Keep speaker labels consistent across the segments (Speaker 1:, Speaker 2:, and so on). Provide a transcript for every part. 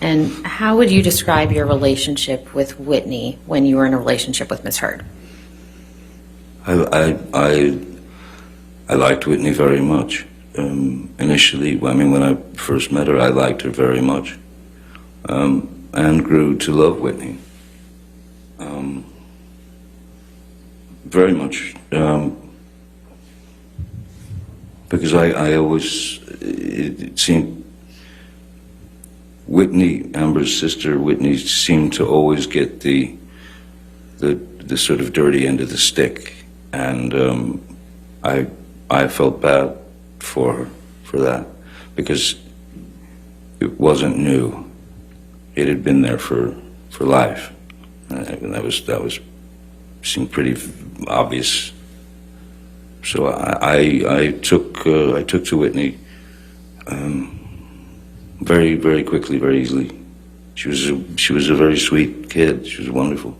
Speaker 1: And how would you describe your relationship with Whitney when you were in a relationship with Ms. Heard?
Speaker 2: I liked Whitney very much. Initially, I mean, when I first met her, I liked her very much, and grew to love Whitney very much, because I always, it seemed, Whitney, Amber's sister, Whitney, seemed to always get the sort of dirty end of the stick, and I felt bad for her for that, because it wasn't new. It had been there for life, and that was seemed pretty obvious. So I took to Whitney very, very quickly, very easily. She was a very sweet kid. She was wonderful.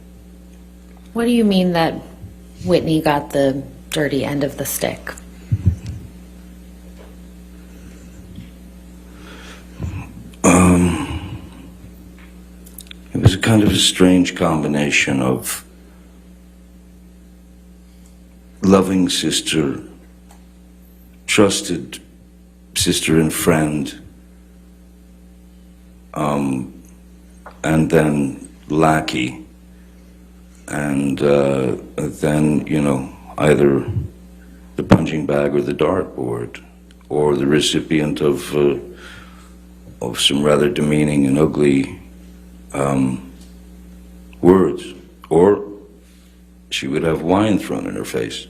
Speaker 1: What do you mean that Whitney got the dirty end of the stick?
Speaker 2: It was a kind of a strange combination of loving sister, trusted sister and friend, and then lackey, and then, you know, either the punching bag or the dartboard, or the recipient of some rather demeaning and ugly words, or she would have wine thrown in her face.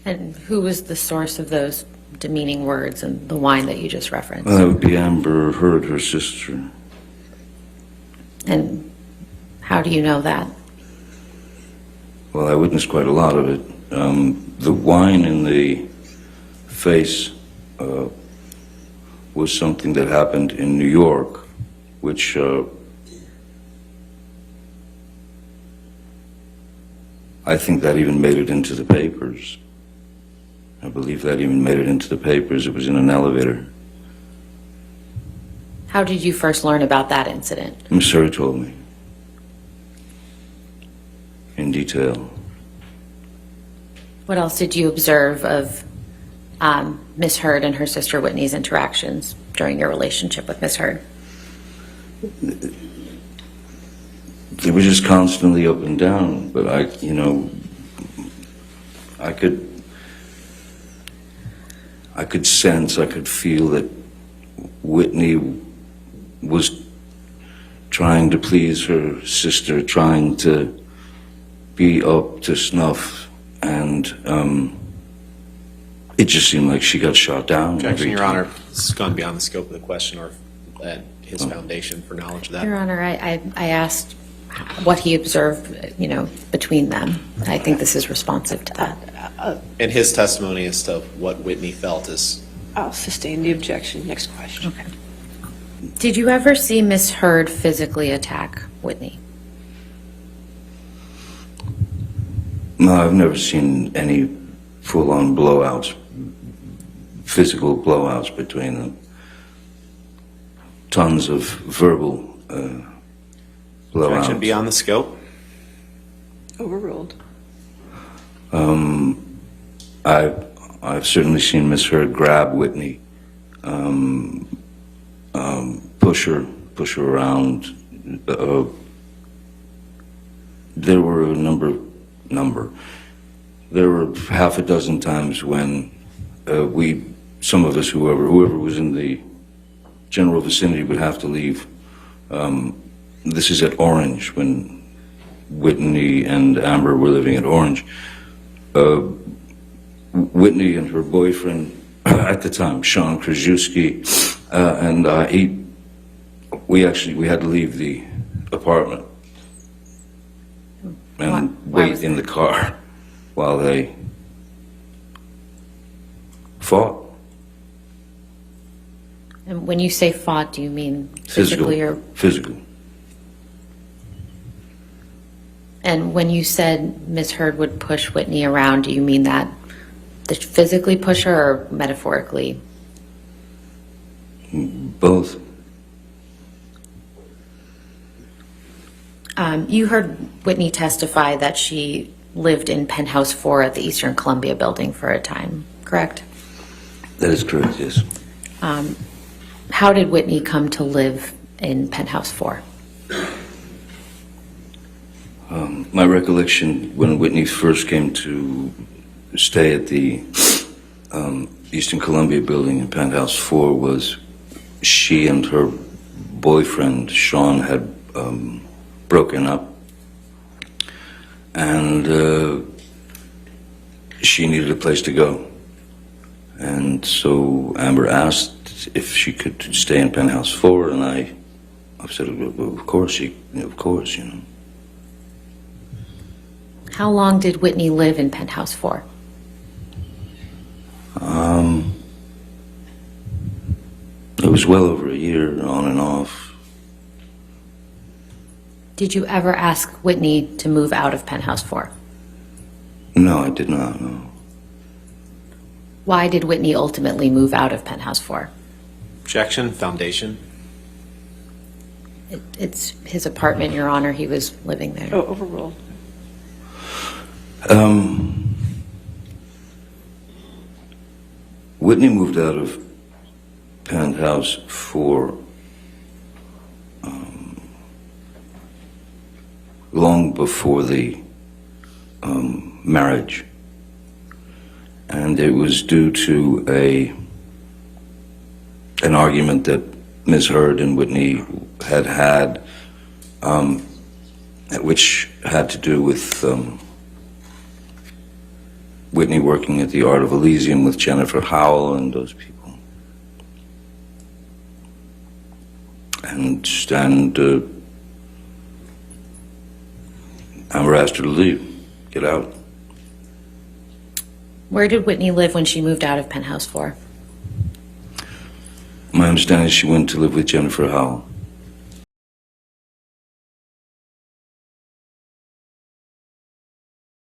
Speaker 1: And who was the source of those demeaning words and the wine that you just referenced?
Speaker 2: Well, that would be Amber Heard, her sister.
Speaker 1: And how do you know that?
Speaker 2: Well, I witnessed quite a lot of it. The wine in the face was something that happened in New York, which I think that even made it into the papers. I believe that even made it into the papers. It was in an elevator.
Speaker 1: How did you first learn about that incident?
Speaker 2: Miss Heard told me in detail.
Speaker 1: What else did you observe of Ms. Heard and her sister Whitney's interactions during your relationship with Ms. Heard?
Speaker 2: They were just constantly up and down, but I could sense, I could feel that Whitney was trying to please her sister, trying to be up to snuff, and it just seemed like she got shot down.
Speaker 3: Objection, Your Honor. This has gone beyond the scope of the question or his foundation for knowledge of that.
Speaker 1: Your Honor, I asked what he observed, between them. I think this is responsive to that.
Speaker 3: And his testimony as to what Whitney felt is...
Speaker 4: I'll sustain the objection. Next question.
Speaker 1: Okay. Did you ever see Ms. Heard physically attack Whitney?
Speaker 2: No, I've never seen any full-on blowouts, physical blowouts between them. Tons of verbal blowouts.
Speaker 3: Objection beyond the scope.
Speaker 4: Overruled.
Speaker 2: I've certainly seen Miss Heard grab Whitney, push her around. There were a number. There were half a dozen times when some of us, whoever was in the general vicinity, would have to leave. This is at Orange, when Whitney and Amber were living at Orange. Whitney and her boyfriend at the time, Sean Krajewski, and we had to leave the apartment and wait in the car while they fought.
Speaker 1: And when you say fought, do you mean physically or?
Speaker 2: Physical.
Speaker 1: And when you said Ms. Heard would push Whitney around, do you mean that physically push her or metaphorically?
Speaker 2: Both.
Speaker 1: You heard Whitney testify that she lived in penthouse 4 at the Eastern Columbia building for a time, correct?
Speaker 2: That is correct, yes.
Speaker 1: How did Whitney come to live in penthouse 4?
Speaker 2: My recollection when Whitney first came to stay at the Eastern Columbia building in penthouse 4 was she and her boyfriend, Sean, had broken up. And she needed a place to go. And so Amber asked if she could stay in penthouse 4, and I said, well, of course, of course, you know.
Speaker 1: How long did Whitney live in penthouse 4?
Speaker 2: It was well over a year, on and off.
Speaker 1: Did you ever ask Whitney to move out of penthouse 4?
Speaker 2: No, I did not, no.
Speaker 1: Why did Whitney ultimately move out of penthouse 4?
Speaker 3: Objection, foundation.
Speaker 1: It's his apartment, Your Honor. He was living there.
Speaker 4: Oh, overruled.
Speaker 2: Whitney moved out of penthouse 4 long before the marriage, and it was due to an argument that Ms. Heard and Whitney had, which had to do with Whitney working at the Art of Elysium with Jennifer Howell and those people. And Amber asked her to leave, get out.
Speaker 1: Where did Whitney live when she moved out of penthouse 4?
Speaker 2: My understanding is she went to live with Jennifer Howell.